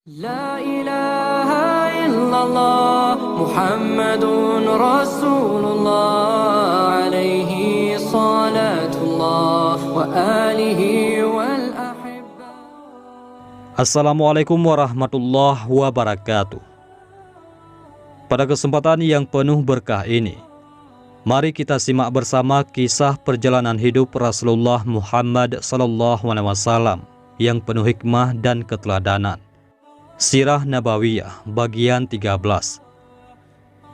La ilaha illallah Muhammadun Rasulullah alaihi salatullah wa alihi wal ahibba. Assalamualaikum warahmatullahi wabarakatuh. Pada kesempatan yang penuh berkah ini, mari kita simak bersama kisah perjalanan hidup Rasulullah Muhammad SAW yang penuh hikmah dan keteladanan. Sirah Nabawiyah bagian 13.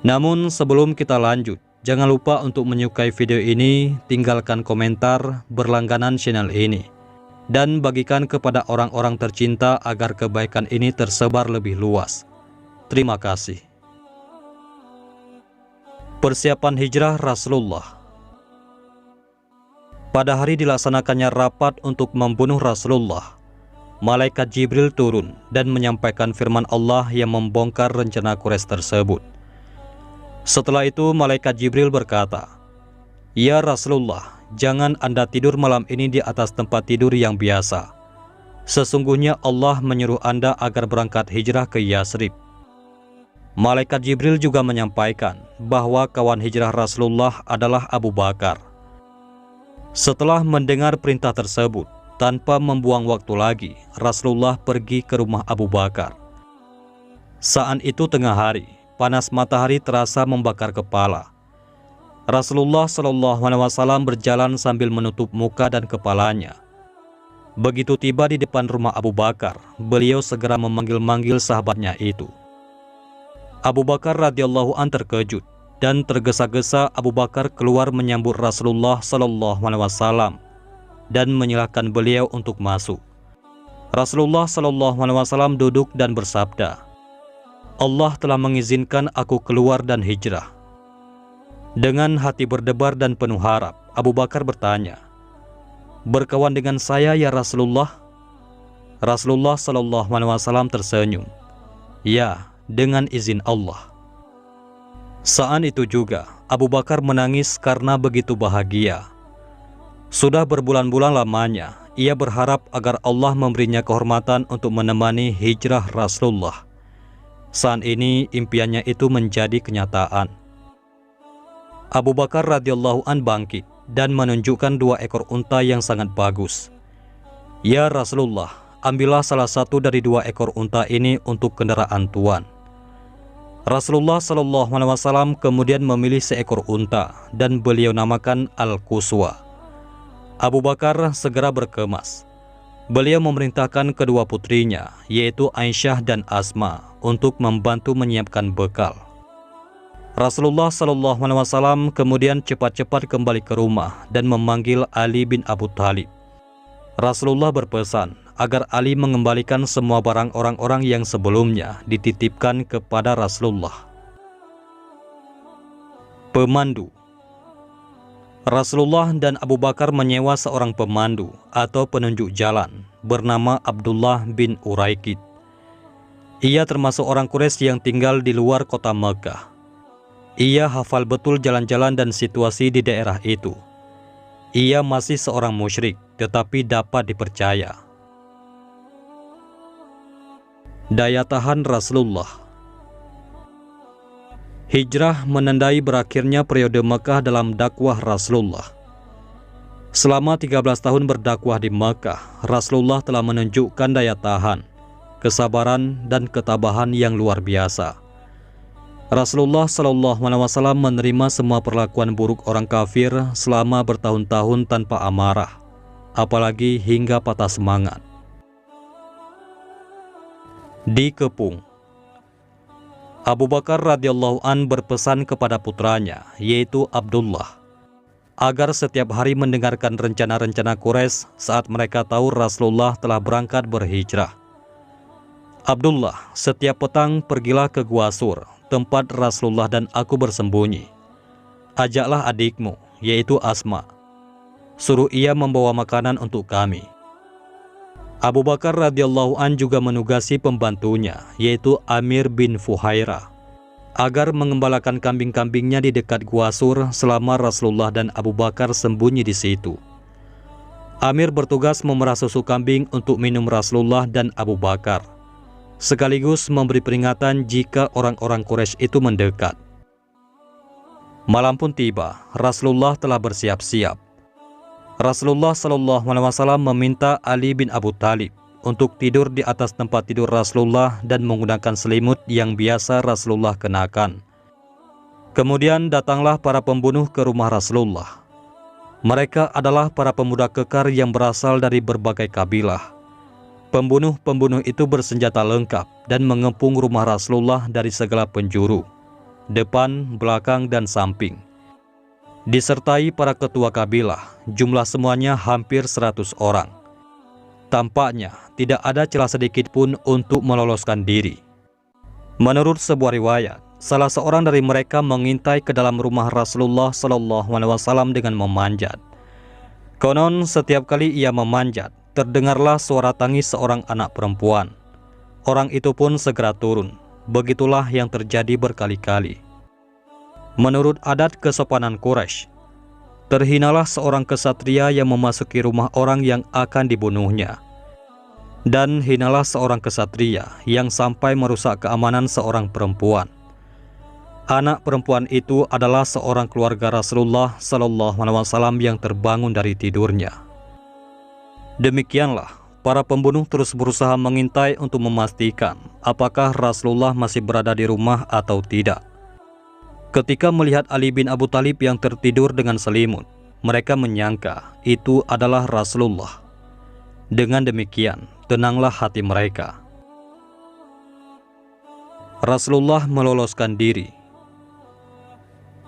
Namun sebelum kita lanjut, jangan lupa untuk menyukai video ini, tinggalkan komentar, berlangganan channel ini, dan bagikan kepada orang-orang tercinta agar kebaikan ini tersebar lebih luas. Terima kasih. Persiapan hijrah Rasulullah. Pada hari dilaksanakannya rapat untuk membunuh Rasulullah, Malaikat Jibril turun dan menyampaikan firman Allah yang membongkar rencana Quraisy tersebut. Setelah itu Malaikat Jibril berkata, "Ya Rasulullah, jangan Anda tidur malam ini di atas tempat tidur yang biasa. Sesungguhnya Allah menyuruh Anda agar berangkat hijrah ke Yasrib." Malaikat Jibril juga menyampaikan bahwa kawan hijrah Rasulullah adalah Abu Bakar. Setelah mendengar perintah tersebut, tanpa membuang waktu lagi, Rasulullah pergi ke rumah Abu Bakar. Saat itu tengah hari, panas matahari terasa membakar kepala. Rasulullah SAW berjalan sambil menutup muka dan kepalanya. Begitu tiba di depan rumah Abu Bakar, beliau segera memanggil-manggil sahabatnya itu. Abu Bakar radhiyallahu an terkejut dan tergesa-gesa Abu Bakar keluar menyambut Rasulullah SAW dan menyilahkan beliau untuk masuk. Rasulullah SAW duduk dan bersabda, "Allah telah mengizinkan aku keluar dan hijrah." Dengan hati berdebar dan penuh harap, Abu Bakar bertanya, "Berkawan dengan saya ya Rasulullah?" Rasulullah SAW tersenyum, "Ya, dengan izin Allah." Saat itu juga Abu Bakar menangis karena begitu bahagia. Sudah berbulan-bulan lamanya, ia berharap agar Allah memberinya kehormatan untuk menemani hijrah Rasulullah. Saat ini impiannya itu menjadi kenyataan. Abu Bakar radhiyallahu an bangkit dan menunjukkan 2 ekor unta yang sangat bagus. "Ya Rasulullah, ambillah salah satu dari 2 ekor unta ini untuk kendaraan Tuan." Rasulullah SAW kemudian memilih seekor unta dan beliau namakan Al-Quswa. Abu Bakar segera berkemas. Beliau memerintahkan kedua putrinya, yaitu Aisyah dan Asma, untuk membantu menyiapkan bekal. Rasulullah SAW kemudian cepat-cepat kembali ke rumah dan memanggil Ali bin Abu Thalib. Rasulullah berpesan agar Ali mengembalikan semua barang orang-orang yang sebelumnya dititipkan kepada Rasulullah. Pemandu. Rasulullah dan Abu Bakar menyewa seorang pemandu atau penunjuk jalan bernama Abdullah bin Uraikid. Ia termasuk orang Quraisy yang tinggal di luar kota Mekah. Ia hafal betul jalan-jalan dan situasi di daerah itu. Ia masih seorang musyrik tetapi dapat dipercaya. Daya tahan Rasulullah. Hijrah menandai berakhirnya periode Mekah dalam dakwah Rasulullah. Selama 13 tahun berdakwah di Mekah, Rasulullah telah menunjukkan daya tahan, kesabaran, dan ketabahan yang luar biasa. Rasulullah SAW menerima semua perlakuan buruk orang kafir selama bertahun-tahun tanpa amarah, apalagi hingga patah semangat. Dikepung. Abu Bakar radhiyallahu an berpesan kepada putranya, yaitu Abdullah, agar setiap hari mendengarkan rencana-rencana Quraisy saat mereka tahu Rasulullah telah berangkat berhijrah. "Abdullah, setiap petang pergilah ke Gua Sur, tempat Rasulullah dan aku bersembunyi. Ajaklah adikmu, yaitu Asma. Suruh ia membawa makanan untuk kami." Abu Bakar radhiyallahu an juga menugasi pembantunya, yaitu Amir bin Fuhairah, agar mengembalakan kambing-kambingnya di dekat Gua Sur selama Rasulullah dan Abu Bakar sembunyi di situ. Amir bertugas memerah susu kambing untuk minum Rasulullah dan Abu Bakar. sekaligus memberi peringatan jika orang-orang Quraisy itu mendekat. Malam pun tiba, Rasulullah telah bersiap-siap. Rasulullah SAW meminta Ali bin Abu Thalib untuk tidur di atas tempat tidur Rasulullah dan menggunakan selimut yang biasa Rasulullah kenakan. Kemudian datanglah para pembunuh ke rumah Rasulullah. Mereka adalah para pemuda kekar yang berasal dari berbagai kabilah. Pembunuh-pembunuh itu bersenjata lengkap dan mengepung rumah Rasulullah dari segala penjuru, depan, belakang, dan samping. Disertai para ketua kabilah, jumlah semuanya hampir 100 orang. Tampaknya tidak ada celah sedikit pun untuk meloloskan diri. Menurut sebuah riwayat, salah seorang dari mereka mengintai ke dalam rumah Rasulullah SAW dengan memanjat. Konon setiap kali ia memanjat, terdengarlah suara tangis seorang anak perempuan. Orang itu pun segera turun. Begitulah yang terjadi berkali-kali. Menurut adat kesopanan Quraisy, terhinalah seorang kesatria yang memasuki rumah orang yang akan dibunuhnya. Dan hinalah seorang kesatria yang sampai merusak keamanan seorang perempuan. Anak perempuan itu adalah seorang keluarga Rasulullah SAW yang terbangun dari tidurnya. Demikianlah, para pembunuh terus berusaha mengintai untuk memastikan apakah Rasulullah masih berada di rumah atau tidak. Ketika melihat Ali bin Abu Thalib yang tertidur dengan selimut, mereka menyangka itu adalah Rasulullah. Dengan demikian, tenanglah hati mereka. Rasulullah meloloskan diri.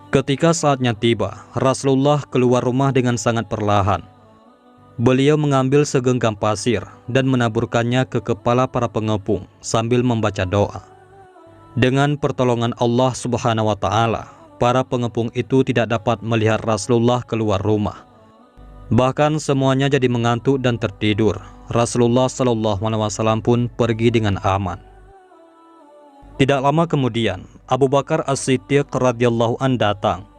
Ketika saatnya tiba, Rasulullah keluar rumah dengan sangat perlahan. Beliau mengambil segenggam pasir dan menaburkannya ke kepala para pengepung sambil membaca doa. Dengan pertolongan Allah Subhanahu wa Ta'ala, para pengepung itu tidak dapat melihat Rasulullah keluar rumah. Bahkan semuanya jadi mengantuk dan tertidur. Rasulullah SAW pun pergi dengan aman. Tidak lama kemudian, Abu Bakar As-Siddiq radhiyallahu an datang.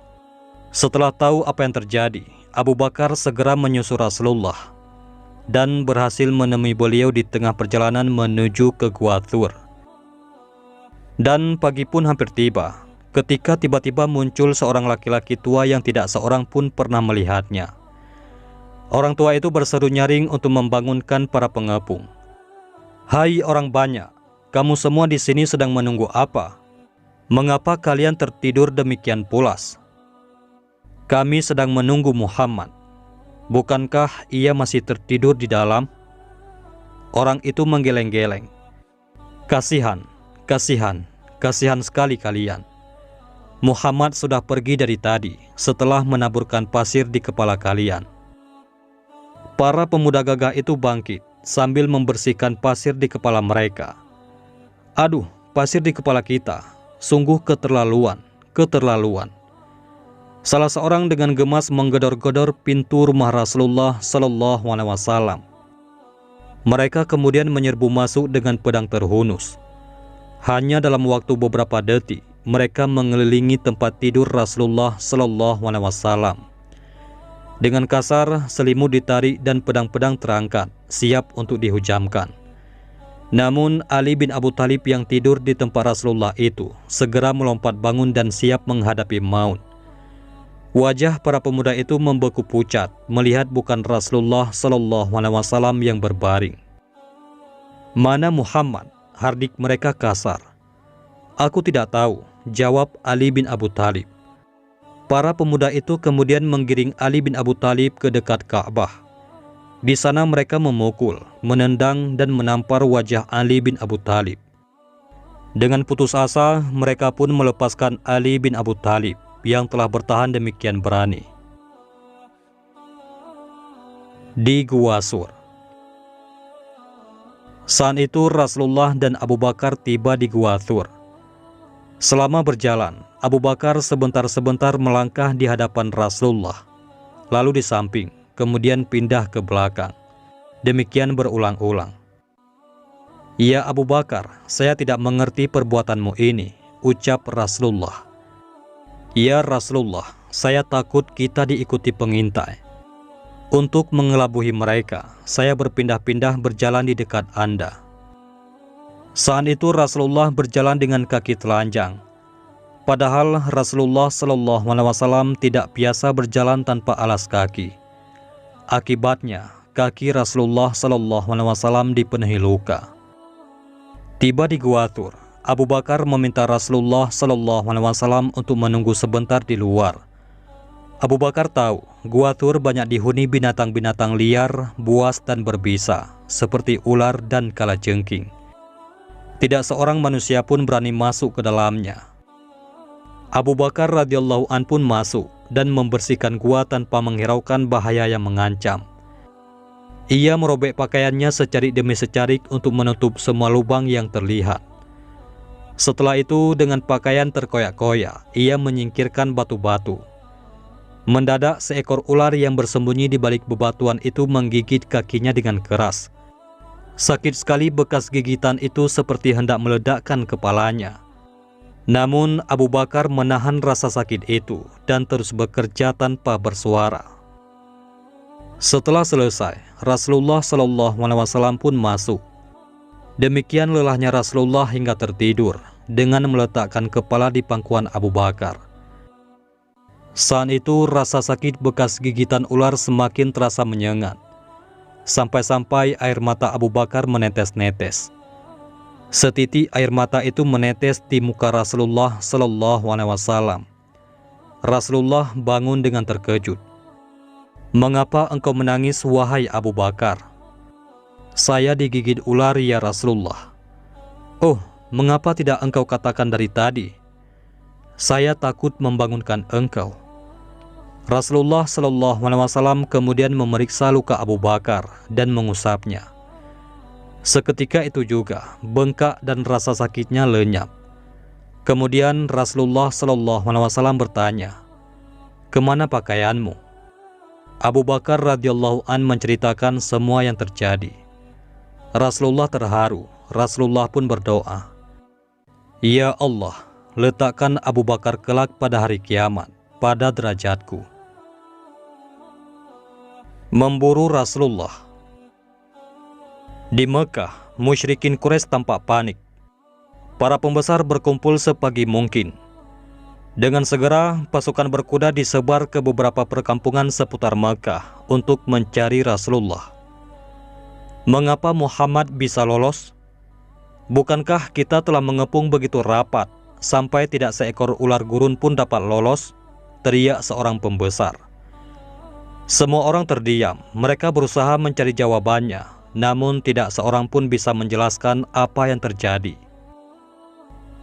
Setelah tahu apa yang terjadi, Abu Bakar segera menyusul Rasulullah dan berhasil menemui beliau di tengah perjalanan menuju ke Gua Thur. Dan pagi pun hampir tiba, ketika tiba-tiba muncul seorang laki-laki tua yang tidak seorang pun pernah melihatnya. Orang tua itu berseru nyaring untuk membangunkan para pengepung. "Hai orang banyak, kamu semua di sini sedang menunggu apa? Mengapa kalian tertidur demikian pulas?" "Kami sedang menunggu Muhammad. Bukankah ia masih tertidur di dalam?" Orang itu menggeleng-geleng. Kasihan sekali kalian. Muhammad sudah pergi dari tadi setelah menaburkan pasir di kepala kalian." Para pemuda gagah itu bangkit sambil membersihkan pasir di kepala mereka. "Aduh, pasir di kepala kita, sungguh keterlaluan. Salah seorang dengan gemas menggedor-gedor pintu rumah Rasulullah SAW. Mereka kemudian menyerbu masuk dengan pedang terhunus. Hanya dalam waktu beberapa detik, mereka mengelilingi tempat tidur Rasulullah SAW. Dengan kasar, selimut ditarik dan pedang-pedang terangkat, siap untuk dihujamkan. Namun Ali bin Abu Thalib yang tidur di tempat Rasulullah itu segera melompat bangun dan siap menghadapi maut. Wajah para pemuda itu membeku pucat melihat bukan Rasulullah SAW yang berbaring. "Mana Muhammad?" hardik mereka kasar. "Aku tidak tahu," jawab Ali bin Abu Thalib. Para pemuda itu kemudian menggiring Ali bin Abu Thalib ke dekat Ka'bah. Di sana mereka memukul, menendang dan menampar wajah Ali bin Abu Thalib. Dengan putus asa, mereka pun melepaskan Ali bin Abu Thalib yang telah bertahan demikian berani. Di Gua Thur. Saat itu Rasulullah dan Abu Bakar tiba di Gua Thur. Selama berjalan, Abu Bakar sebentar-sebentar melangkah di hadapan Rasulullah, lalu di samping, kemudian pindah ke belakang. Demikian berulang-ulang. "Ya Abu Bakar, saya tidak mengerti perbuatanmu ini," ucap Rasulullah. "Ya Rasulullah, saya takut kita diikuti pengintai. Untuk mengelabuhi mereka, saya berpindah-pindah berjalan di dekat Anda." Saat itu Rasulullah berjalan dengan kaki telanjang. Padahal Rasulullah Shallallahu Alaihi Wasallam tidak biasa berjalan tanpa alas kaki. Akibatnya, kaki Rasulullah Shallallahu Alaihi Wasallam dipenuhi luka. Tiba di Gua Tur, Abu Bakar meminta Rasulullah Shallallahu Alaihi Wasallam untuk menunggu sebentar di luar. Abu Bakar tahu Gua Tur banyak dihuni binatang-binatang liar, buas dan berbisa, seperti ular dan kalajengking. Tidak seorang manusia pun berani masuk ke dalamnya. Abu Bakar radhiyallahu an pun masuk dan membersihkan gua tanpa menghiraukan bahaya yang mengancam. Ia merobek pakaiannya secarik demi secarik untuk menutup semua lubang yang terlihat. Setelah itu dengan pakaian terkoyak-koyak, ia menyingkirkan batu-batu. Mendadak seekor ular yang bersembunyi di balik bebatuan itu menggigit kakinya dengan keras. Sakit sekali bekas gigitan itu seperti hendak meledakkan kepalanya. Namun Abu Bakar menahan rasa sakit itu dan terus bekerja tanpa bersuara. Setelah selesai, Rasulullah Shallallahu Alaihi Wasallam pun masuk. Demikian lelahnya Rasulullah hingga tertidur dengan meletakkan kepala di pangkuan Abu Bakar. Saat itu rasa sakit bekas gigitan ular semakin terasa menyengat. Sampai-sampai air mata Abu Bakar menetes-netes. Setitik air mata itu menetes di muka Rasulullah Shallallahu Alaihi Wasallam. Rasulullah bangun dengan terkejut. "Mengapa engkau menangis, wahai Abu Bakar?" "Saya digigit ular, ya Rasulullah." "Oh, mengapa tidak engkau katakan dari tadi?" "Saya takut membangunkan engkau." Rasulullah Shallallahu Alaihi Wasallam kemudian memeriksa luka Abu Bakar dan mengusapnya. Seketika itu juga bengkak dan rasa sakitnya lenyap. Kemudian Rasulullah Shallallahu Alaihi Wasallam bertanya, "Kemana pakaianmu?" Abu Bakar radhiyallahu an menceritakan semua yang terjadi. Rasulullah terharu. Rasulullah pun berdoa, "Ya Allah, letakkan Abu Bakar kelak pada hari kiamat pada derajatku." Memburu Rasulullah. Di Mekah, musyrikin Quraisy tampak panik. Para pembesar berkumpul sepagi mungkin. Dengan segera, pasukan berkuda disebar ke beberapa perkampungan seputar Mekah untuk mencari Rasulullah. Mengapa Muhammad bisa lolos? Bukankah kita telah mengepung begitu rapat sampai tidak seekor ular gurun pun dapat lolos? Teriak seorang pembesar. Semua orang terdiam. Mereka berusaha mencari jawabannya, namun tidak seorang pun bisa menjelaskan apa yang terjadi.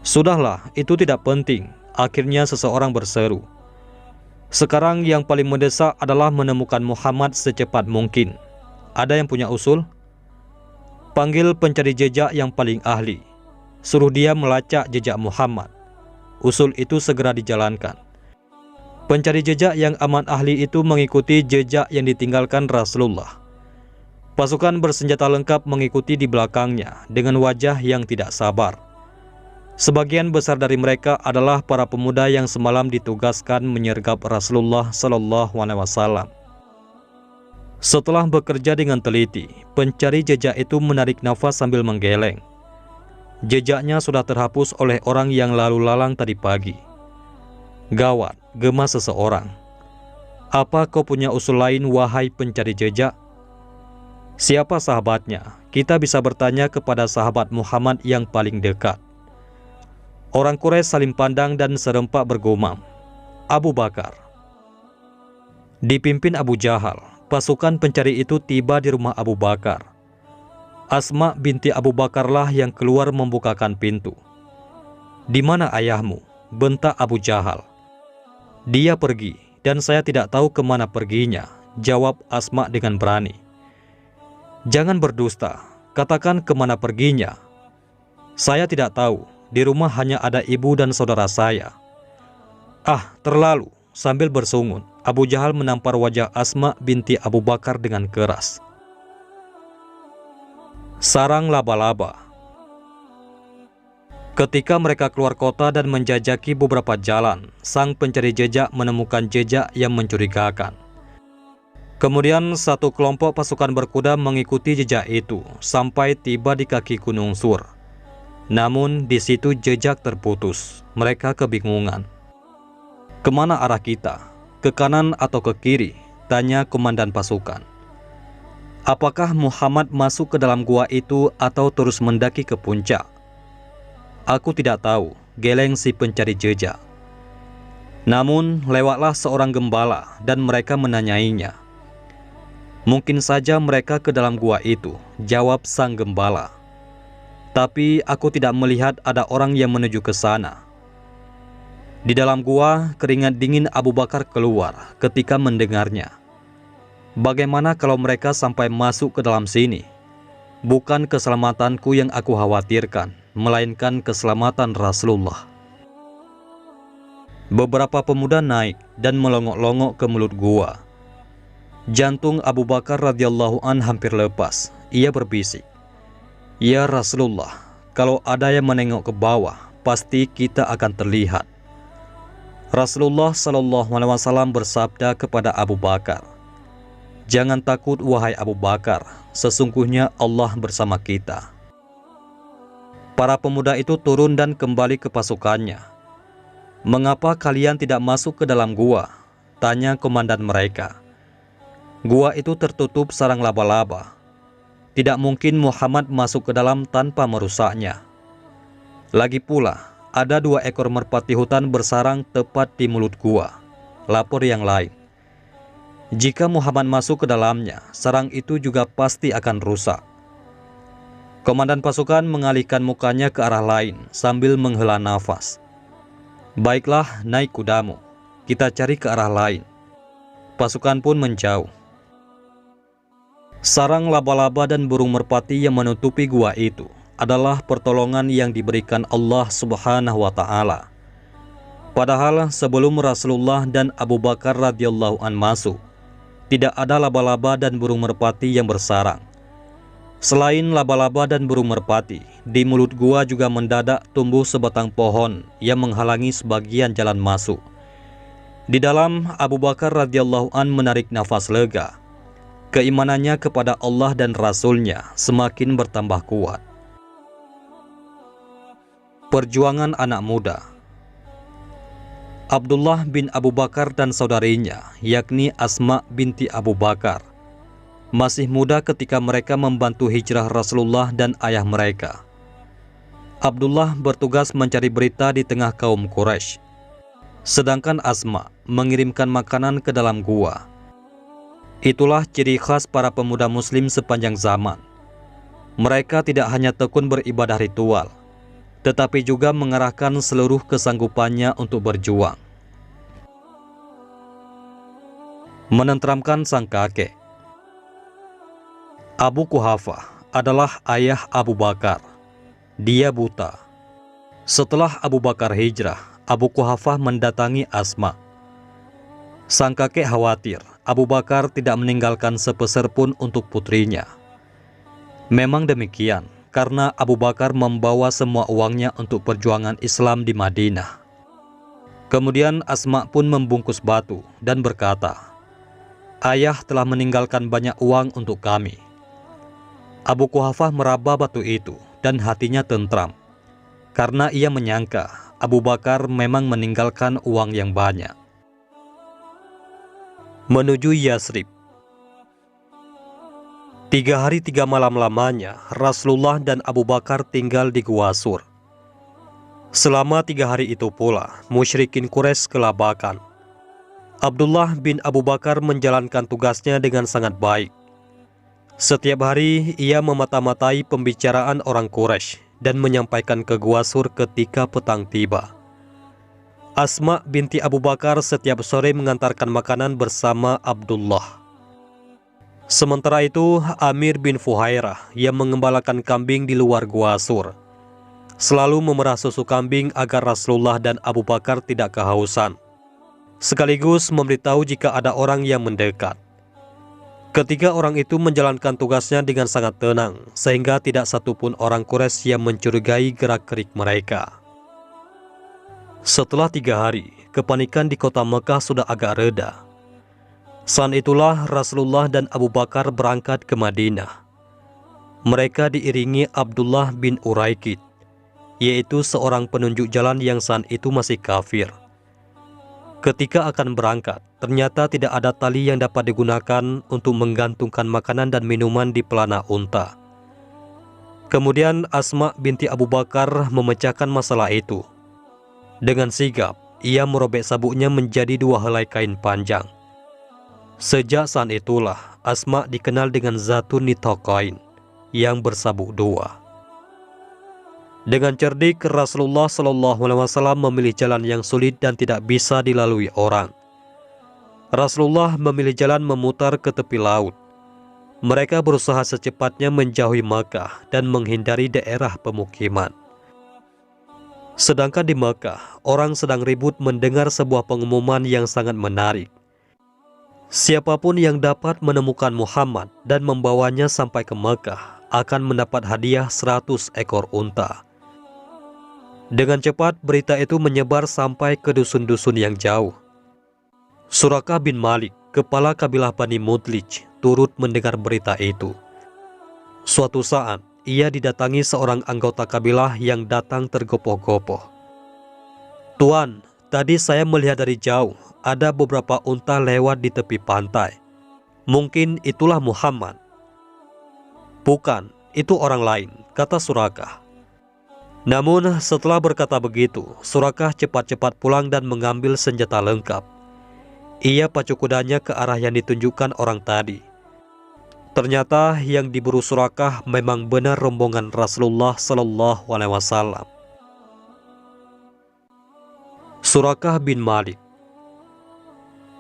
"Sudahlah, itu tidak penting." Akhirnya seseorang berseru, "Sekarang yang paling mendesak adalah menemukan Muhammad secepat mungkin. Ada yang punya usul?" "Panggil pencari jejak yang paling ahli. Suruh dia melacak jejak Muhammad." Usul itu segera dijalankan. Pencari jejak yang amat ahli itu mengikuti jejak yang ditinggalkan Rasulullah. Pasukan bersenjata lengkap mengikuti di belakangnya dengan wajah yang tidak sabar. Sebagian besar dari mereka adalah para pemuda yang semalam ditugaskan menyergap Rasulullah Shallallahu Alaihi Wasallam. Setelah bekerja dengan teliti, pencari jejak itu menarik nafas sambil menggeleng. Jejaknya sudah terhapus oleh orang yang lalu lalang tadi pagi. "Gawat," gemas seseorang. "Apa kau punya usul lain, wahai pencari jejak?" "Siapa sahabatnya? Kita bisa bertanya kepada sahabat Muhammad yang paling dekat." Orang Quraisy saling pandang dan serempak bergumam, "Abu Bakar." Dipimpin Abu Jahal, pasukan pencari itu tiba di rumah Abu Bakar. Asma binti Abu Bakarlah yang keluar membukakan pintu. "Di mana ayahmu?" bentak Abu Jahal. "Dia pergi dan saya tidak tahu kemana perginya," jawab Asma dengan berani. "Jangan berdusta, katakan kemana perginya." "Saya tidak tahu, di rumah hanya ada ibu dan saudara saya." "Ah, terlalu," sambil bersungut, Abu Jahal menampar wajah Asma binti Abu Bakar dengan keras. Sarang laba-laba. Ketika mereka keluar kota dan menjajaki beberapa jalan, sang pencari jejak menemukan jejak yang mencurigakan. Kemudian satu kelompok pasukan berkuda mengikuti jejak itu sampai tiba di kaki Gunung Sur. Namun di situ jejak terputus. Mereka kebingungan. Kemana arah kita? Ke kanan atau ke kiri? Tanya komandan pasukan. Apakah Muhammad masuk ke dalam gua itu atau terus mendaki ke puncak? Aku tidak tahu, geleng si pencari jejak. Namun lewatlah seorang gembala dan mereka menanyainya. Mungkin saja mereka ke dalam gua itu, jawab sang gembala. Tapi aku tidak melihat ada orang yang menuju ke sana. Di dalam gua, keringat dingin Abu Bakar keluar ketika mendengarnya. Bagaimana kalau mereka sampai masuk ke dalam sini? Bukan keselamatanku yang aku khawatirkan, melainkan keselamatan Rasulullah. Beberapa pemuda naik dan melongok-longok ke mulut gua. Jantung Abu Bakar radhiyallahu an hampir lepas. Ia berbisik, "Ya Rasulullah, kalau ada yang menengok ke bawah, pasti kita akan terlihat." Rasulullah Shallallahu Alaihi Wasallam bersabda kepada Abu Bakar, "Jangan takut wahai Abu Bakar, sesungguhnya Allah bersama kita." Para pemuda itu turun dan kembali ke pasukannya. "Mengapa kalian tidak masuk ke dalam gua?" tanya komandan mereka. "Gua itu tertutup sarang laba-laba. Tidak mungkin Muhammad masuk ke dalam tanpa merusaknya. Lagi pula, ada 2 ekor merpati hutan bersarang tepat di mulut gua," lapor yang lain. "Jika Muhammad masuk ke dalamnya, sarang itu juga pasti akan rusak." Komandan pasukan mengalihkan mukanya ke arah lain sambil menghela nafas. "Baiklah, naik kudamu. Kita cari ke arah lain." Pasukan pun menjauh. Sarang laba-laba dan burung merpati yang menutupi gua itu adalah pertolongan yang diberikan Allah Subhanahu wa Ta'ala. Padahal sebelum Rasulullah dan Abu Bakar radhiyallahu an masuk, tidak ada laba-laba dan burung merpati yang bersarang. Selain laba-laba dan burung merpati, di mulut gua juga mendadak tumbuh sebatang pohon yang menghalangi sebagian jalan masuk. Di dalam, Abu Bakar radhiyallahu an menarik nafas lega. Keimanannya kepada Allah dan Rasul-Nya semakin bertambah kuat. Perjuangan anak muda. Abdullah bin Abu Bakar dan saudarinya, yakni Asma binti Abu Bakar, masih muda ketika mereka membantu hijrah Rasulullah dan ayah mereka. Abdullah bertugas mencari berita di tengah kaum Quraisy, sedangkan Asma mengirimkan makanan ke dalam gua. Itulah ciri khas para pemuda muslim sepanjang zaman. Mereka tidak hanya tekun beribadah ritual, tetapi juga mengerahkan seluruh kesanggupannya untuk berjuang. Menenteramkan sang kakek. Abu Quhafah adalah ayah Abu Bakar. Dia buta. Setelah Abu Bakar hijrah, Abu Quhafah mendatangi Asma. Sang kakek khawatir Abu Bakar tidak meninggalkan sepeser pun untuk putrinya. Memang demikian, karena Abu Bakar membawa semua uangnya untuk perjuangan Islam di Madinah. Kemudian Asma pun membungkus batu dan berkata, "Ayah telah meninggalkan banyak uang untuk kami." Abu Quhafah meraba batu itu dan hatinya tentram, karena ia menyangka Abu Bakar memang meninggalkan uang yang banyak. Menuju Yasrib. 3 hari 3 malam lamanya Rasulullah dan Abu Bakar tinggal di Gua Sur. Selama 3 hari itu pula musyrikin Quraisy kelabakan. Abdullah bin Abu Bakar menjalankan tugasnya dengan sangat baik. Setiap hari ia memata-matai pembicaraan orang Quraisy dan menyampaikan ke Gua Sur ketika petang tiba. Asma binti Abu Bakar setiap sore mengantarkan makanan bersama Abdullah. Sementara itu, Amir bin Fuhairah yang mengembalakan kambing di luar Gua Sur selalu memerah susu kambing agar Rasulullah dan Abu Bakar tidak kehausan, sekaligus memberitahu jika ada orang yang mendekat. Ketiga orang itu menjalankan tugasnya dengan sangat tenang, sehingga tidak satupun orang Quraisy yang mencurigai gerak-gerik mereka. Setelah 3 hari, kepanikan di kota Mekah sudah agak reda. Saat itulah Rasulullah dan Abu Bakar berangkat ke Madinah. Mereka diiringi Abdullah bin Uraikid, yaitu seorang penunjuk jalan yang saat itu masih kafir. Ketika akan berangkat, ternyata tidak ada tali yang dapat digunakan untuk menggantungkan makanan dan minuman di pelana unta. Kemudian Asma binti Abu Bakar memecahkan masalah itu. Dengan sigap, ia merobek sabuknya menjadi 2 helai kain panjang. Sejak saat itulah Asma dikenal dengan Zatun Nitaqain, yang bersabuk 2. Dengan cerdik, Rasulullah SAW memilih jalan yang sulit dan tidak bisa dilalui orang. Rasulullah memilih jalan memutar ke tepi laut. Mereka berusaha secepatnya menjauhi Makkah dan menghindari daerah pemukiman. Sedangkan di Makkah, orang sedang ribut mendengar sebuah pengumuman yang sangat menarik. Siapapun yang dapat menemukan Muhammad dan membawanya sampai ke Makkah akan mendapat hadiah 100 ekor unta. Dengan cepat berita itu menyebar sampai ke dusun-dusun yang jauh. Surakah bin Malik, kepala kabilah Bani Mudlij, turut mendengar berita itu. Suatu saat, ia didatangi seorang anggota kabilah yang datang tergopoh-gopoh. "Tuan, tadi saya melihat dari jauh ada beberapa unta lewat di tepi pantai. Mungkin itulah Muhammad." "Bukan, itu orang lain," kata Surakah. Namun setelah berkata begitu, Surakah cepat-cepat pulang dan mengambil senjata lengkap. Ia pacu kudanya ke arah yang ditunjukkan orang tadi. Ternyata yang diburu Surakah memang benar rombongan Rasulullah SAW. Surakah bin Malik.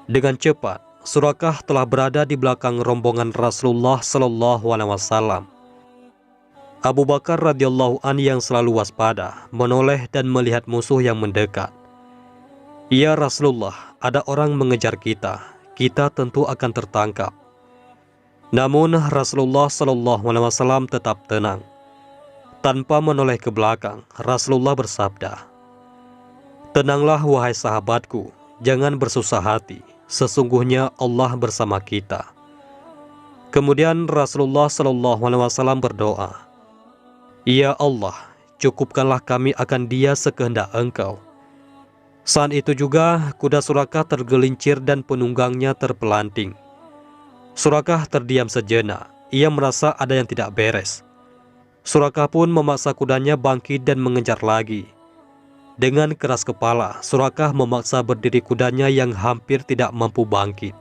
Dengan cepat, Surakah telah berada di belakang rombongan Rasulullah SAW. Abu Bakar radhiyallahu an yang selalu waspada menoleh dan melihat musuh yang mendekat. "Ya Rasulullah, ada orang mengejar kita. Kita tentu akan tertangkap." Namun Rasulullah SAW tetap tenang. Tanpa menoleh ke belakang, Rasulullah bersabda, "Tenanglah wahai sahabatku, jangan bersusah hati. Sesungguhnya Allah bersama kita." Kemudian Rasulullah SAW berdoa, "Ya Allah, cukupkanlah kami akan dia sekehendak Engkau." Saat itu juga kuda Surakah tergelincir dan penunggangnya terpelanting. Surakah terdiam sejenak. Ia merasa ada yang tidak beres. Surakah pun memaksa kudanya bangkit dan mengejar lagi. Dengan keras kepala, Surakah memaksa berdiri kudanya yang hampir tidak mampu bangkit.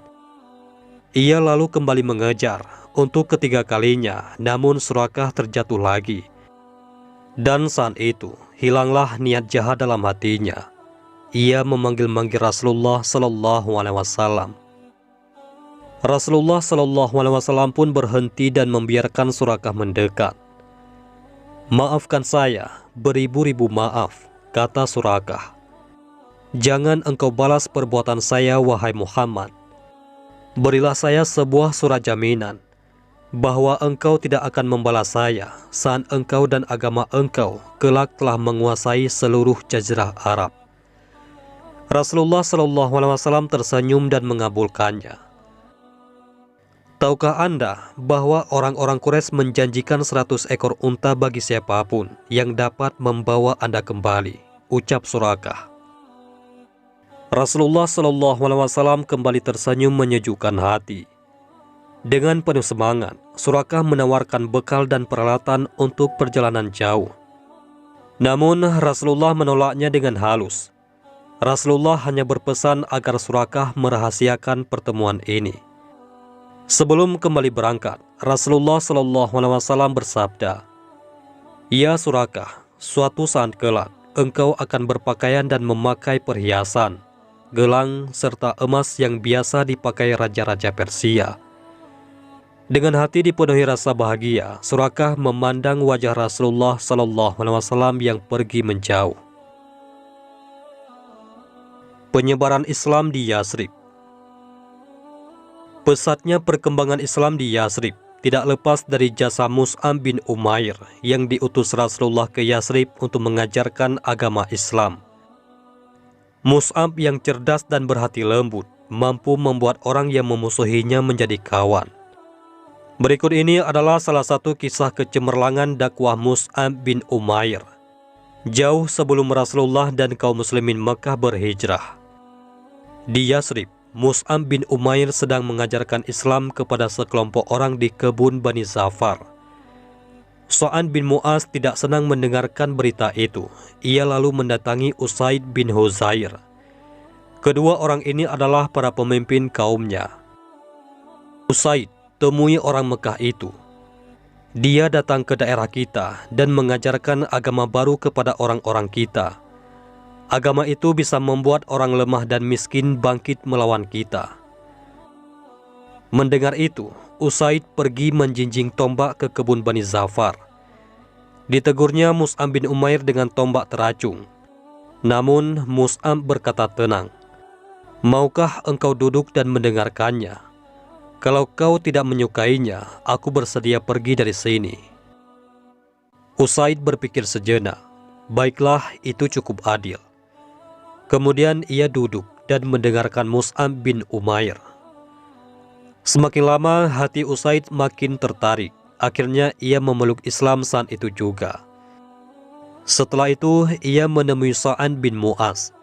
Ia lalu kembali mengejar untuk ketiga kalinya, namun Surakah terjatuh lagi. Dan saat itu, hilanglah niat jahat dalam hatinya. Ia memanggil-manggil Rasulullah SAW. Rasulullah SAW pun berhenti dan membiarkan Surakah mendekat. "Maafkan saya, beribu-ribu maaf," kata Surakah. "Jangan engkau balas perbuatan saya, wahai Muhammad. Berilah saya sebuah surat jaminan bahwa engkau tidak akan membalas saya saat engkau dan agama engkau kelak telah menguasai seluruh jazirah Arab." Rasulullah SAW tersenyum dan mengabulkannya. "Tahukah Anda bahwa orang-orang Quraisy menjanjikan 100 ekor unta bagi siapapun yang dapat membawa Anda kembali?" ucap Surakah. Rasulullah SAW kembali tersenyum menyejukkan hati. Dengan penuh semangat, Surakah menawarkan bekal dan peralatan untuk perjalanan jauh. Namun Rasulullah menolaknya dengan halus. Rasulullah hanya berpesan agar Surakah merahasiakan pertemuan ini. Sebelum kembali berangkat, Rasulullah SAW bersabda, "Ya Surakah, suatu saat kelak engkau akan berpakaian dan memakai perhiasan, gelang serta emas yang biasa dipakai raja-raja Persia." Dengan hati dipenuhi rasa bahagia, Surakah memandang wajah Rasulullah SAW yang pergi menjauh. Penyebaran Islam di Yasrib. Pesatnya perkembangan Islam di Yasrib tidak lepas dari jasa Mus'ab bin Umair yang diutus Rasulullah ke Yasrib untuk mengajarkan agama Islam. Mus'ab yang cerdas dan berhati lembut mampu membuat orang yang memusuhinya menjadi kawan. Berikut ini adalah salah satu kisah kecemerlangan dakwah Mus'ab bin Umair. Jauh sebelum Rasulullah dan kaum muslimin Mekah berhijrah, di Yasrib, Mus'ab bin Umair sedang mengajarkan Islam kepada sekelompok orang di kebun Bani Zafar. Sa'ad bin Mu'az tidak senang mendengarkan berita itu. Ia lalu mendatangi Usaid bin Huzair. Kedua orang ini adalah para pemimpin kaumnya. Usaid, temui orang Mekah itu. Dia datang ke daerah kita dan mengajarkan agama baru kepada orang-orang kita. Agama itu bisa membuat orang lemah dan miskin bangkit melawan kita. Mendengar itu, Usaid pergi menjinjing tombak ke kebun Bani Zafar. Ditegurnya Mus'ab bin Umair dengan tombak teracung. Namun Mus'ab berkata tenang, "Maukah engkau duduk dan mendengarkannya? Kalau kau tidak menyukainya, aku bersedia pergi dari sini." Usaid berpikir sejenak. Baiklah, itu cukup adil. Kemudian ia duduk dan mendengarkan Mus'ab bin Umair. Semakin lama hati Usaid makin tertarik. Akhirnya ia memeluk Islam saat itu juga. Setelah itu ia menemui Sa'ad bin Mu'az.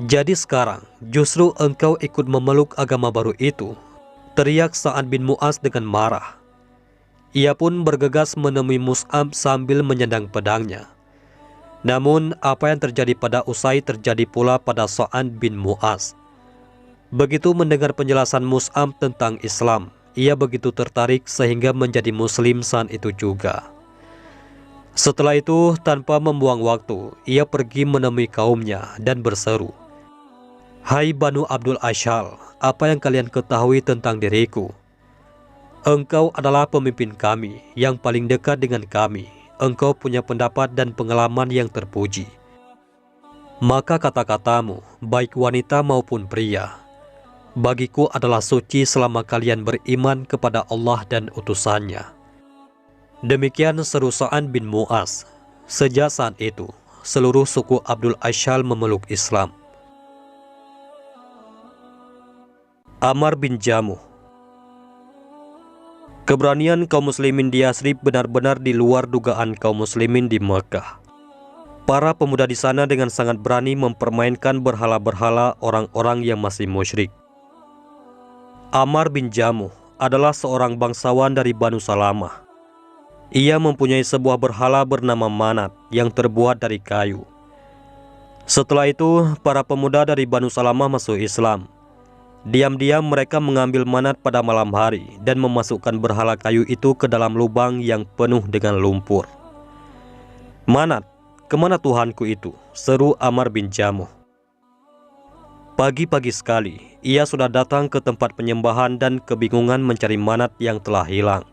"Jadi sekarang justru engkau ikut memeluk agama baru itu?" teriak Sa'ad bin Mu'az dengan marah. Ia pun bergegas menemui Mus'ab sambil menyandang pedangnya. Namun apa yang terjadi pada Usaid terjadi pula pada Sa'ad bin Mu'az. Begitu mendengar penjelasan Mus'ab tentang Islam, ia begitu tertarik sehingga menjadi muslim saat itu juga. Setelah itu, tanpa membuang waktu, ia pergi menemui kaumnya dan berseru, "Hai Banu Abdul Ashal, apa yang kalian ketahui tentang diriku? Engkau adalah pemimpin kami yang paling dekat dengan kami. Engkau punya pendapat dan pengalaman yang terpuji. Maka kata-katamu, baik wanita maupun pria, bagiku adalah suci selama kalian beriman kepada Allah dan utusannya." Demikian seru Sa'ad bin Mu'az. Sejak saat itu, seluruh suku Abdul Ashal memeluk Islam. Ammar bin Jamuh. Keberanian kaum muslimin di Yasrib benar-benar di luar dugaan kaum muslimin di Mekah. Para pemuda di sana dengan sangat berani mempermainkan berhala-berhala orang-orang yang masih musyrik. Ammar bin Jamuh adalah seorang bangsawan dari Banu Salamah. Ia mempunyai sebuah berhala bernama Manat yang terbuat dari kayu. Setelah itu, para pemuda dari Banu Salamah masuk Islam. Diam-diam mereka mengambil Manat pada malam hari dan memasukkan berhala kayu itu ke dalam lubang yang penuh dengan lumpur. "Manat, kemana Tuhanku itu?" seru Ammar bin Jamuh. Pagi-pagi sekali, ia sudah datang ke tempat penyembahan dan kebingungan mencari Manat yang telah hilang.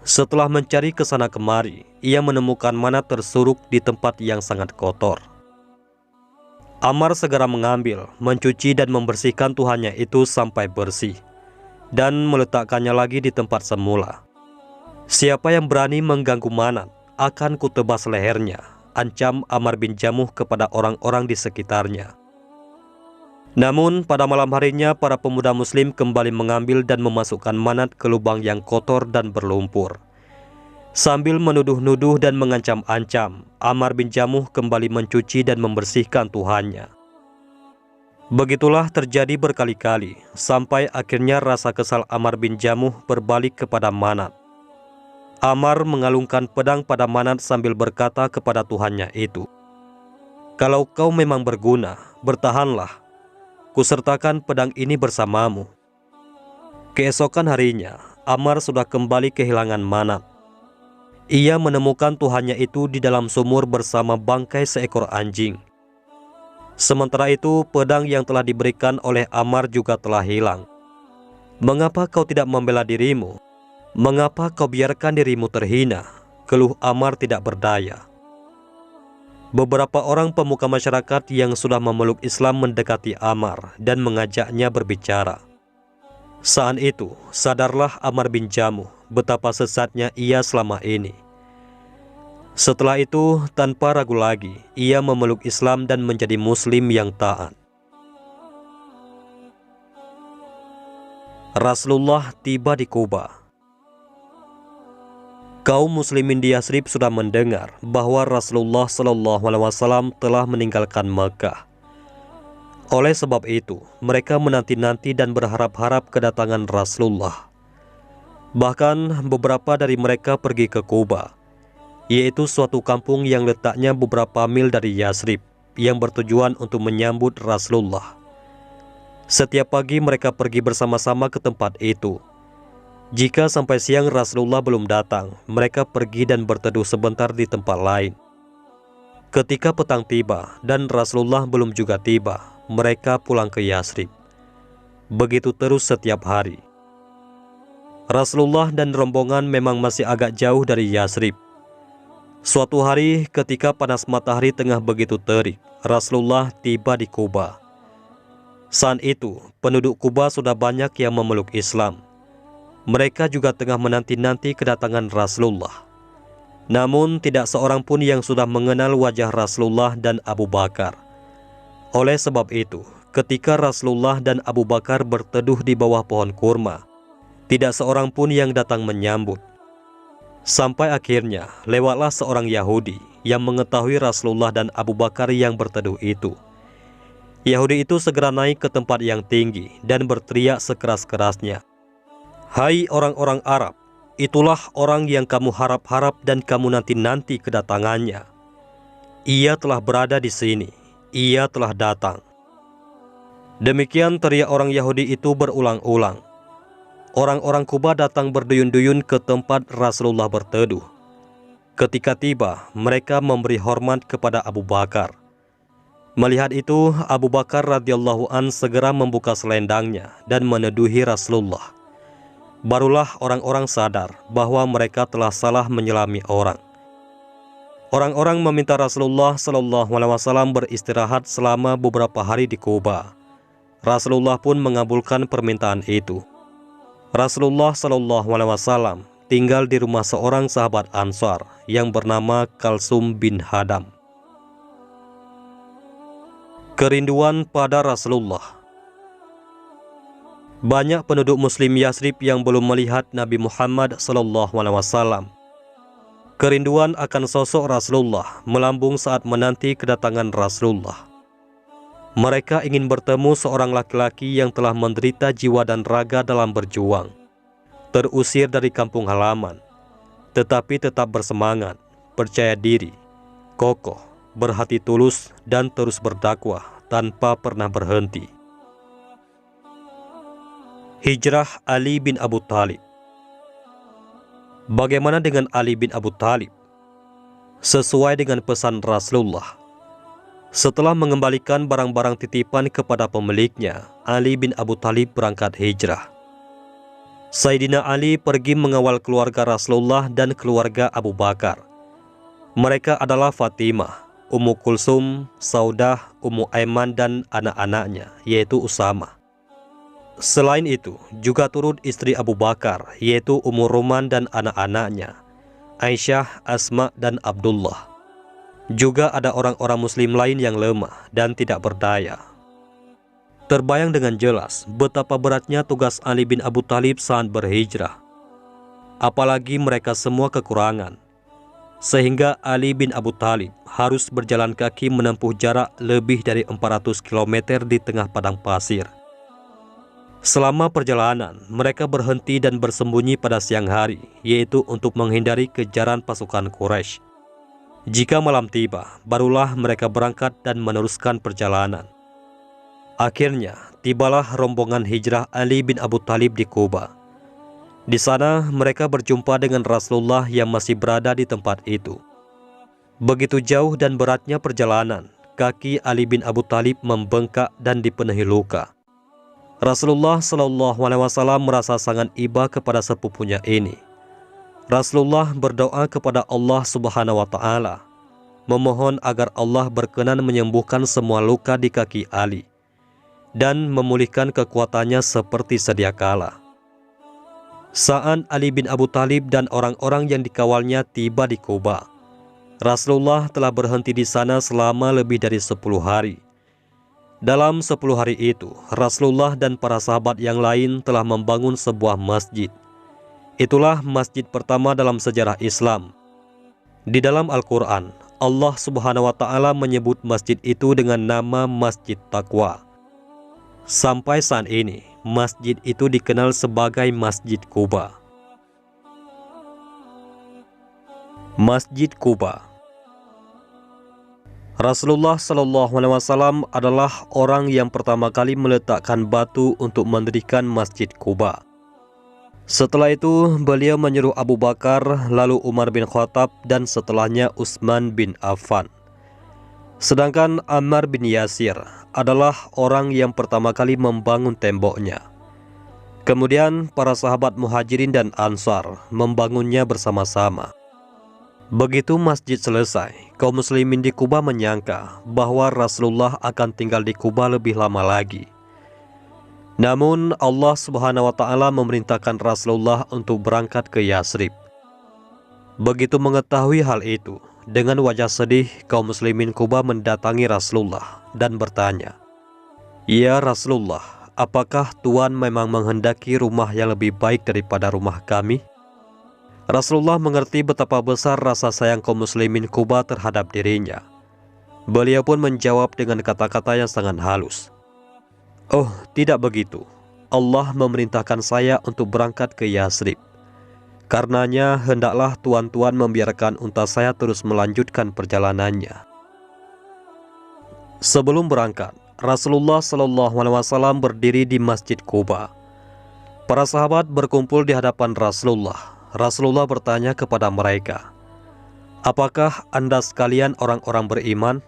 Setelah mencari ke sana kemari, ia menemukan Manat tersuruk di tempat yang sangat kotor. Ammar segera mengambil, mencuci dan membersihkan tuhannya itu sampai bersih, dan meletakkannya lagi di tempat semula. "Siapa yang berani mengganggu Manat, akan kutebas lehernya," ancam Ammar bin Jamuh kepada orang-orang di sekitarnya. Namun pada malam harinya para pemuda muslim kembali mengambil dan memasukkan Manat ke lubang yang kotor dan berlumpur. Sambil menuduh-nuduh dan mengancam-ancam, Ammar bin Jamuh kembali mencuci dan membersihkan tuhannya. Begitulah terjadi berkali-kali, sampai akhirnya rasa kesal Ammar bin Jamuh berbalik kepada Manat. Ammar mengalungkan pedang pada Manat sambil berkata kepada tuhannya itu, "Kalau kau memang berguna, bertahanlah. Kusertakan pedang ini bersamamu." Keesokan harinya, Ammar sudah kembali kehilangan Manat. Ia menemukan tuhannya itu di dalam sumur bersama bangkai seekor anjing. Sementara itu, pedang yang telah diberikan oleh Ammar juga telah hilang. "Mengapa kau tidak membela dirimu? Mengapa kau biarkan dirimu terhina?" keluh Ammar tidak berdaya. Beberapa orang pemuka masyarakat yang sudah memeluk Islam mendekati Ammar dan mengajaknya berbicara. Saat itu, sadarlah Ammar bin Jamuh betapa sesatnya ia selama ini. Setelah itu, tanpa ragu lagi, ia memeluk Islam dan menjadi muslim yang taat. Rasulullah tiba di Kuba. Kaum muslimin di Yasrib sudah mendengar bahwa Rasulullah SAW telah meninggalkan Mekah. Oleh sebab itu, mereka menanti-nanti dan berharap-harap kedatangan Rasulullah. Bahkan beberapa dari mereka pergi ke Quba, yaitu suatu kampung yang letaknya beberapa mil dari Yasrib, yang bertujuan untuk menyambut Rasulullah. Setiap pagi mereka pergi bersama-sama ke tempat itu. Jika sampai siang Rasulullah belum datang, mereka pergi dan berteduh sebentar di tempat lain. Ketika petang tiba dan Rasulullah belum juga tiba, mereka pulang ke Yasrib. Begitu terus setiap hari. Rasulullah dan rombongan memang masih agak jauh dari Yasrib. Suatu hari ketika panas matahari tengah begitu terik, Rasulullah tiba di Quba. Saat itu, penduduk Quba sudah banyak yang memeluk Islam. Mereka juga tengah menanti-nanti kedatangan Rasulullah. Namun tidak seorang pun yang sudah mengenal wajah Rasulullah dan Abu Bakar. Oleh sebab itu, ketika Rasulullah dan Abu Bakar berteduh di bawah pohon kurma, tidak seorang pun yang datang menyambut. Sampai akhirnya lewatlah seorang Yahudi yang mengetahui Rasulullah dan Abu Bakar yang berteduh itu. Yahudi itu segera naik ke tempat yang tinggi dan berteriak sekeras-kerasnya, "Hai orang-orang Arab, itulah orang yang kamu harap-harap dan kamu nanti-nanti kedatangannya. Ia telah berada di sini, ia telah datang." Demikian teriak orang Yahudi itu berulang-ulang. Orang-orang Quba datang berduyun-duyun ke tempat Rasulullah berteduh. Ketika tiba, mereka memberi hormat kepada Abu Bakar. Melihat itu, Abu Bakar radhiyallahu an segera membuka selendangnya dan meneduhi Rasulullah. Barulah orang-orang sadar bahwa mereka telah salah menyelami orang. Orang-orang meminta Rasulullah SAW beristirahat selama beberapa hari di Quba. Rasulullah pun mengabulkan permintaan itu. Rasulullah SAW tinggal di rumah seorang sahabat Ansar yang bernama Kalsum bin Hadam. Kerinduan pada Rasulullah. Banyak penduduk Muslim Yasrib yang belum melihat Nabi Muhammad SAW. Kerinduan akan sosok Rasulullah melambung saat menanti kedatangan Rasulullah. Mereka ingin bertemu seorang laki-laki yang telah menderita jiwa dan raga dalam berjuang, terusir dari kampung halaman, tetapi tetap bersemangat, percaya diri, kokoh, berhati tulus, dan terus berdakwah tanpa pernah berhenti. Hijrah Ali bin Abu Thalib. Bagaimana dengan Ali bin Abu Thalib? Sesuai dengan pesan Rasulullah, setelah mengembalikan barang-barang titipan kepada pemiliknya, Ali bin Abu Thalib berangkat hijrah. Sayyidina Ali pergi mengawal keluarga Rasulullah dan keluarga Abu Bakar. Mereka adalah Fatimah, Ummu Kulsum, Saudah, Ummu Aiman, dan anak-anaknya, yaitu Usama. Selain itu, juga turut istri Abu Bakar, yaitu Ummu Ruman dan anak-anaknya, Aisyah, Asma, dan Abdullah. Juga ada orang-orang muslim lain yang lemah dan tidak berdaya. Terbayang dengan jelas betapa beratnya tugas Ali bin Abu Thalib saat berhijrah. Apalagi mereka semua kekurangan, sehingga Ali bin Abu Thalib harus berjalan kaki menempuh jarak lebih dari 400 km di tengah padang pasir. Selama perjalanan, mereka berhenti dan bersembunyi pada siang hari, yaitu untuk menghindari kejaran pasukan Quraisy. Jika malam tiba, barulah mereka berangkat dan meneruskan perjalanan. Akhirnya, tibalah rombongan hijrah Ali bin Abu Thalib di Quba. Di sana, mereka berjumpa dengan Rasulullah yang masih berada di tempat itu. Begitu jauh dan beratnya perjalanan, kaki Ali bin Abu Thalib membengkak dan dipenuhi luka. Rasulullah SAW merasa sangat iba kepada sepupunya ini. Rasulullah berdoa kepada Allah Subhanahu wa Ta'ala, memohon agar Allah berkenan menyembuhkan semua luka di kaki Ali dan memulihkan kekuatannya seperti sedia kala. Saat Ali bin Abu Thalib dan orang-orang yang dikawalnya tiba di Quba, Rasulullah telah berhenti di sana selama lebih dari 10 hari. Dalam 10 hari itu, Rasulullah dan para sahabat yang lain telah membangun sebuah masjid, Itulah masjid pertama dalam sejarah Islam. Di dalam Al-Quran, Allah Subhanahu wa Ta'ala menyebut masjid itu dengan nama Masjid Taqwa. Sampai saat ini, masjid itu dikenal sebagai Masjid Quba. Masjid Quba. Rasulullah SAW adalah orang yang pertama kali meletakkan batu untuk mendirikan Masjid Quba. Setelah itu, beliau menyuruh Abu Bakar, lalu Umar bin Khattab, dan setelahnya Utsman bin Affan. Sedangkan Ammar bin Yasir adalah orang yang pertama kali membangun temboknya. Kemudian para sahabat Muhajirin dan Ansar membangunnya bersama-sama. Begitu masjid selesai, kaum muslimin di Kuba menyangka bahwa Rasulullah akan tinggal di Kuba lebih lama lagi. Namun Allah Subhanahu wa Ta'ala memerintahkan Rasulullah untuk berangkat ke Yasrib. Begitu mengetahui hal itu, dengan wajah sedih kaum muslimin Kuba mendatangi Rasulullah dan bertanya, "Ya Rasulullah, apakah Tuhan memang menghendaki rumah yang lebih baik daripada rumah kami?" Rasulullah mengerti betapa besar rasa sayang kaum muslimin Kuba terhadap dirinya. Beliau pun menjawab dengan kata-kata yang sangat halus, "Oh, tidak begitu. Allah memerintahkan saya untuk berangkat ke Yasrib. Karenanya, hendaklah tuan-tuan membiarkan unta saya terus melanjutkan perjalanannya." Sebelum berangkat, Rasulullah SAW berdiri di Masjid Quba. Para sahabat berkumpul di hadapan Rasulullah. Rasulullah bertanya kepada mereka, "Apakah Anda sekalian orang-orang beriman?"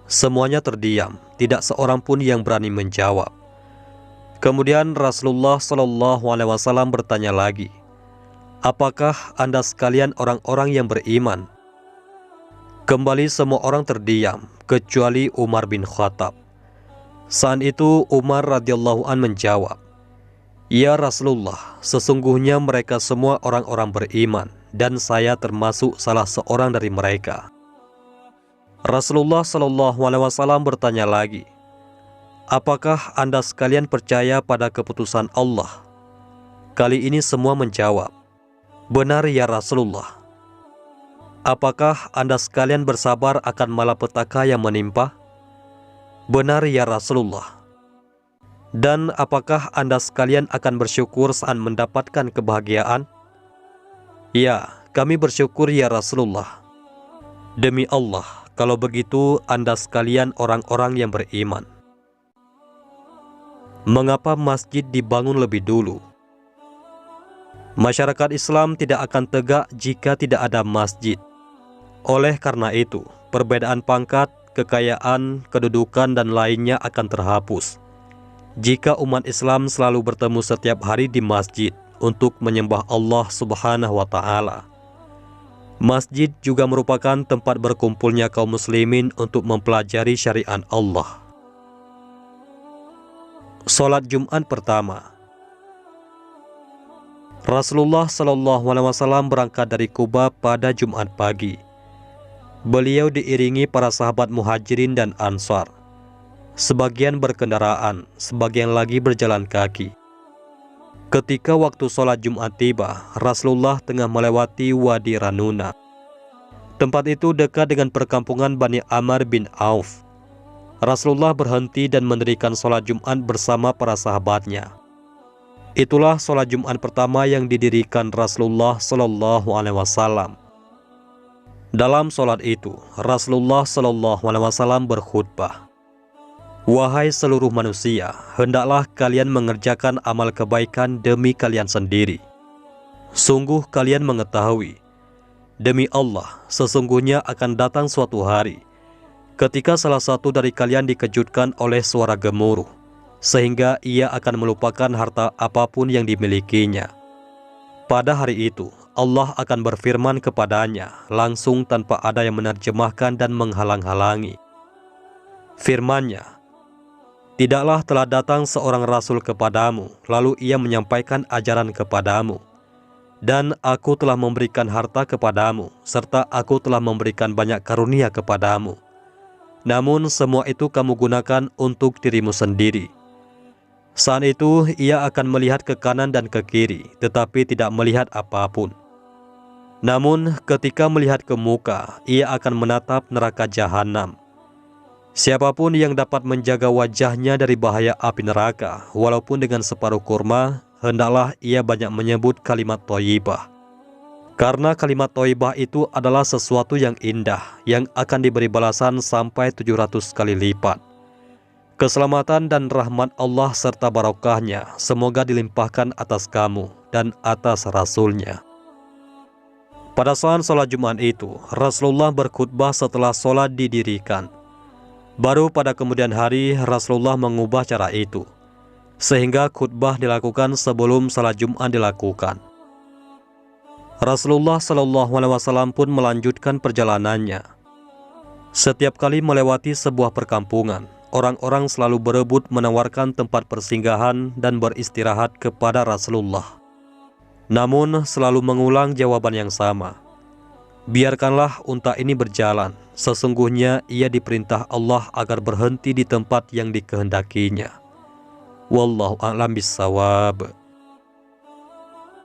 Semuanya terdiam, tidak seorang pun yang berani menjawab. Kemudian Rasulullah SAW bertanya lagi, "Apakah Anda sekalian orang-orang yang beriman?" Kembali semua orang terdiam, kecuali Umar bin Khattab. Saat itu Umar radhiyallahu an menjawab, "Ya Rasulullah, sesungguhnya mereka semua orang-orang beriman, dan saya termasuk salah seorang dari mereka." Rasulullah SAW bertanya lagi, "Apakah Anda sekalian percaya pada keputusan Allah?" Kali ini semua menjawab, "Benar ya Rasulullah." "Apakah Anda sekalian bersabar akan malapetaka yang menimpa?" "Benar ya Rasulullah." "Dan apakah Anda sekalian akan bersyukur saat mendapatkan kebahagiaan?" "Ya, kami bersyukur ya Rasulullah." "Demi Allah, kalau begitu Anda sekalian orang-orang yang beriman." Mengapa masjid dibangun lebih dulu? Masyarakat Islam tidak akan tegak jika tidak ada masjid. Oleh karena itu, perbedaan pangkat, kekayaan, kedudukan, dan lainnya akan terhapus jika umat Islam selalu bertemu setiap hari di masjid untuk menyembah Allah Subhanahu wa Ta'ala. Masjid juga merupakan tempat berkumpulnya kaum muslimin untuk mempelajari syariat Allah. Salat Jumat pertama. Rasulullah SAW berangkat dari Kuba pada Jumat pagi. Beliau diiringi para sahabat Muhajirin dan Ansar. Sebagian berkendaraan, sebagian lagi berjalan kaki. Ketika waktu sholat Jumat tiba, Rasulullah tengah melewati Wadi Ranuna. Tempat itu dekat dengan perkampungan Bani Amr bin Auf. Rasulullah berhenti dan mendirikan sholat Jumat bersama para sahabatnya. Itulah sholat Jumat pertama yang didirikan Rasulullah SAW. Dalam sholat itu, Rasulullah SAW berkhutbah, "Wahai seluruh manusia, hendaklah kalian mengerjakan amal kebaikan demi kalian sendiri. Sungguh kalian mengetahui, demi Allah, sesungguhnya akan datang suatu hari ketika salah satu dari kalian dikejutkan oleh suara gemuruh, sehingga ia akan melupakan harta apapun yang dimilikinya. Pada hari itu, Allah akan berfirman kepadanya langsung tanpa ada yang menerjemahkan dan menghalang-halangi. Firman-Nya, tidaklah telah datang seorang rasul kepadamu, lalu ia menyampaikan ajaran kepadamu. Dan aku telah memberikan harta kepadamu, serta aku telah memberikan banyak karunia kepadamu. Namun semua itu kamu gunakan untuk dirimu sendiri. Saat itu ia akan melihat ke kanan dan ke kiri, tetapi tidak melihat apapun. Namun ketika melihat ke muka, ia akan menatap neraka jahanam. Siapapun yang dapat menjaga wajahnya dari bahaya api neraka, walaupun dengan separuh kurma, hendaklah ia banyak menyebut kalimat thayyibah. Karena kalimat thayyibah itu adalah sesuatu yang indah, yang akan diberi balasan sampai 700 kali lipat. Keselamatan dan rahmat Allah serta barokahnya semoga dilimpahkan atas kamu dan atas Rasul-Nya. Pada saat sholat Jumat itu, Rasulullah berkhutbah setelah sholat didirikan. Baru pada kemudian hari Rasulullah mengubah cara itu, sehingga khutbah dilakukan sebelum salat Jumat dilakukan. Rasulullah SAW pun melanjutkan perjalanannya. Setiap kali melewati sebuah perkampungan, orang-orang selalu berebut menawarkan tempat persinggahan dan beristirahat kepada Rasulullah. Namun selalu mengulang jawaban yang sama. Biarkanlah unta ini berjalan, sesungguhnya ia diperintah Allah agar berhenti di tempat yang dikehendakinya. Wallahu a'lam bishawab.